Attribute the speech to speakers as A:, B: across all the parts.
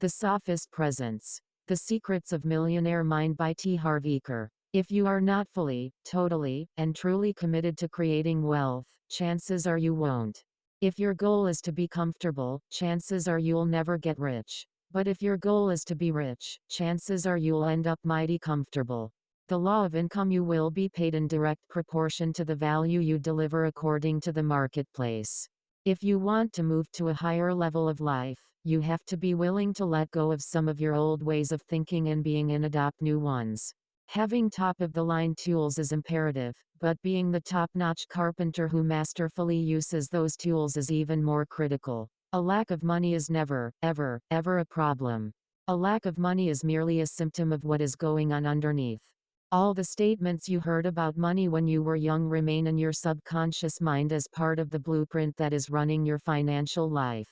A: The Sophist Presence. The Secrets of Millionaire Mind by Harv Eker. If you are not fully, totally, and truly committed to creating wealth, chances are you won't. If your goal is to be comfortable, chances are you'll never get rich. But if your goal is to be rich, chances are you'll end up mighty comfortable. The law of income: you will be paid in direct proportion to the value you deliver according to the marketplace. If you want to move to a higher level of life, you have to be willing to let go of some of your old ways of thinking and being and adopt new ones. Having top-of-the-line tools is imperative, but being the top-notch carpenter who masterfully uses those tools is even more critical. A lack of money is never, ever, ever a problem. A lack of money is merely a symptom of what is going on underneath. All the statements you heard about money when you were young remain in your subconscious mind as part of the blueprint that is running your financial life.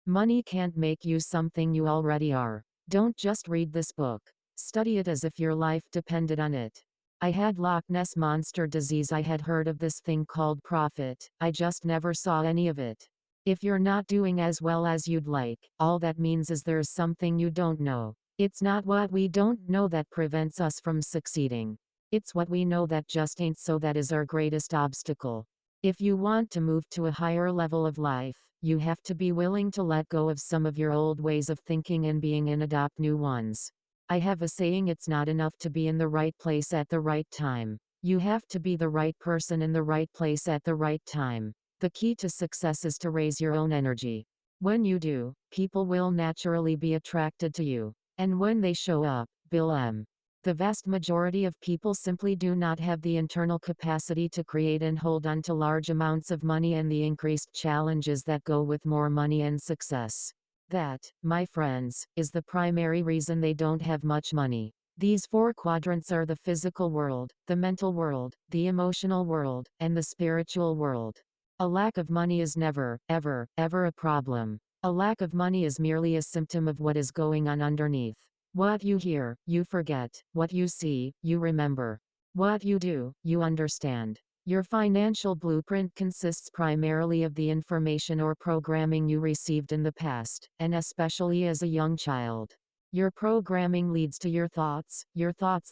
A: Money can't make you something you already are. Don't just read this book. Study it as if your life depended on it. I had Loch Ness Monster disease. I had heard of this thing called profit. I just never saw any of it. If you're not doing as well as you'd like, all that means is there's something you don't know. It's not what we don't know that prevents us from succeeding. It's what we know that just ain't so that is our greatest obstacle. If you want to move to a higher level of life, you have to be willing to let go of some of your old ways of thinking and being and adopt new ones. I have a saying: it's not enough to be in the right place at the right time. You have to be the right person in the right place at the right time. The key to success is to raise your own energy. When you do, people will naturally be attracted to you. And when they show up, Bill M. The vast majority of people simply do not have the internal capacity to create and hold on to large amounts of money and the increased challenges that go with more money and success. That, my friends, is the primary reason they don't have much money. These four quadrants are the physical world, the mental world, the emotional world, and the spiritual world. A lack of money is never, ever, ever a problem. A lack of money is merely a symptom of what is going on underneath. What you hear, you forget. What you see, you remember. What you do, you understand. Your financial blueprint consists primarily of the information or programming you received in the past, and especially as a young child. Your programming leads to your thoughts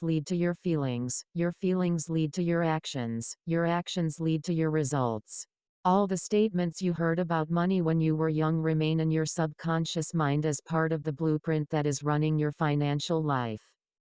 A: lead to your feelings lead to your actions lead to your results. All the statements you heard about money when you were young remain in your subconscious mind as part of the blueprint that is running your financial life.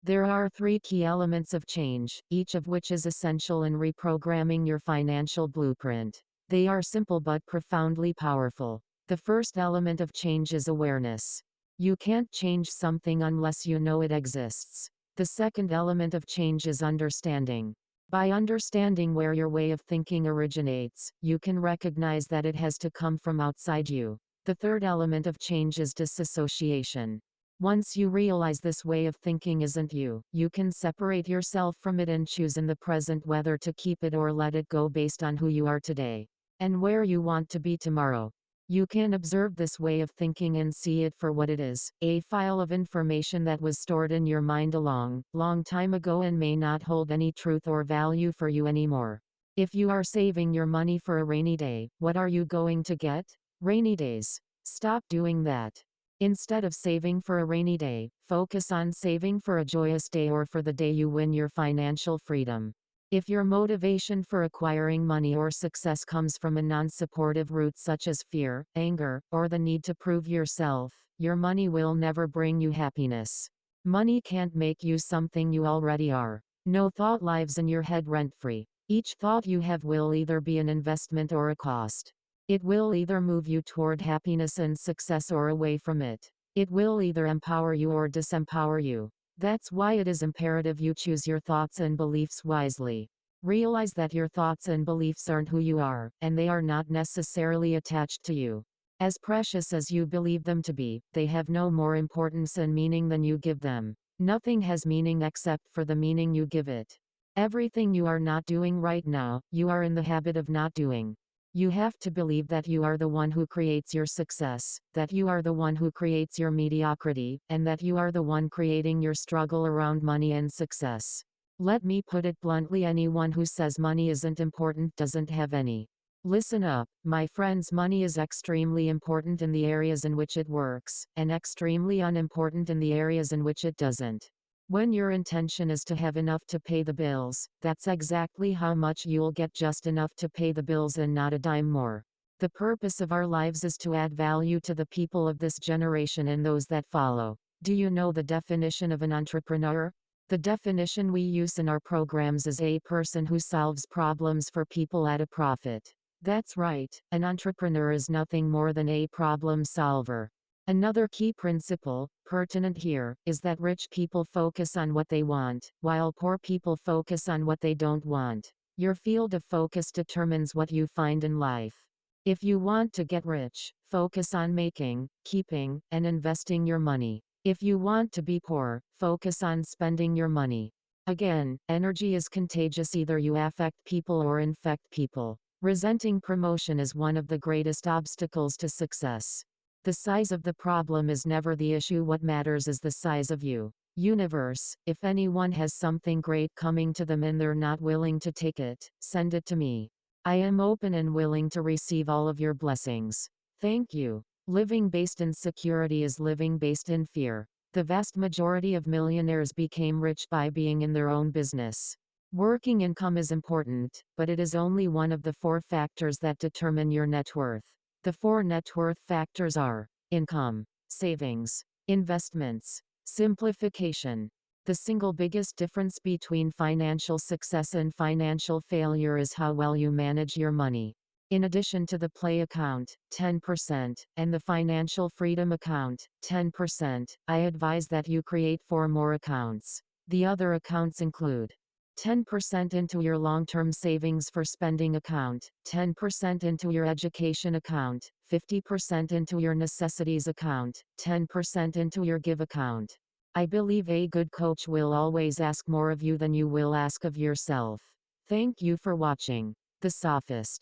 A: There are three key elements of change, each of which is essential in reprogramming your financial blueprint. They are simple but profoundly powerful. The first element of change is awareness. You can't change something unless you know it exists. The second element of change is understanding. By understanding where your way of thinking originates, you can recognize that it has to come from outside you. The third element of change is disassociation. Once you realize this way of thinking isn't you, you can separate yourself from it and choose in the present whether to keep it or let it go based on who you are today and where you want to be tomorrow. You can observe this way of thinking and see it for what it is, a file of information that was stored in your mind a long time ago and may not hold any truth or value for you anymore. If you are saving your money for a rainy day, what are you going to get? Rainy days. Stop doing that. Instead of saving for a rainy day, focus on saving for a joyous day or for the day you win your financial freedom. If your motivation for acquiring money or success comes from a non-supportive root such as fear, anger, or the need to prove yourself, your money will never bring you happiness. Money can't make you something you already are. No thought lives in your head rent-free. Each thought you have will either be an investment or a cost. It will either move you toward happiness and success or away from it. It will either empower you or disempower you. That's why it is imperative you choose your thoughts and beliefs wisely. Realize that your thoughts and beliefs aren't who you are, and they are not necessarily attached to you. As precious as you believe them to be, they have no more importance and meaning than you give them. Nothing has meaning except for the meaning you give it. Everything you are not doing right now, you are in the habit of not doing. You have to believe that you are the one who creates your success, that you are the one who creates your mediocrity, and that you are the one creating your struggle around money and success. Let me put it bluntly: anyone who says money isn't important doesn't have any. Listen up, my friends. Money is extremely important in the areas in which it works, and extremely unimportant in the areas in which it doesn't. When your intention is to have enough to pay the bills, that's exactly how much you'll get, just enough to pay the bills and not a dime more. The purpose of our lives is to add value to the people of this generation and those that follow. Do you know the definition of an entrepreneur? The definition we use in our programs is a person who solves problems for people at a profit. That's right, an entrepreneur is nothing more than a problem solver. Another key principle, pertinent here, is that rich people focus on what they want, while poor people focus on what they don't want. Your field of focus determines what you find in life. If you want to get rich, focus on making, keeping, and investing your money. If you want to be poor, focus on spending your money. Again, energy is contagious. Either you affect people or infect people. Resenting promotion is one of the greatest obstacles to success. The size of the problem is never the issue. What matters is the size of you. Universe, if anyone has something great coming to them and they're not willing to take it, send it to me. I am open and willing to receive all of your blessings. Thank you. Living based in security is living based in fear. The vast majority of millionaires became rich by being in their own business. Working income is important, but it is only one of the 4 factors that determine your net worth. The 4 net worth factors are income, savings, investments, simplification. The single biggest difference between financial success and financial failure is how well you manage your money. In addition to the play account, 10%, and the financial freedom account, 10%, I advise that you create 4 more accounts. The other accounts include 10% into your long-term savings for spending account, 10% into your education account, 50% into your necessities account, 10% into your give account. I believe a good coach will always ask more of you than you will ask of yourself. Thank you for watching. The Sophist.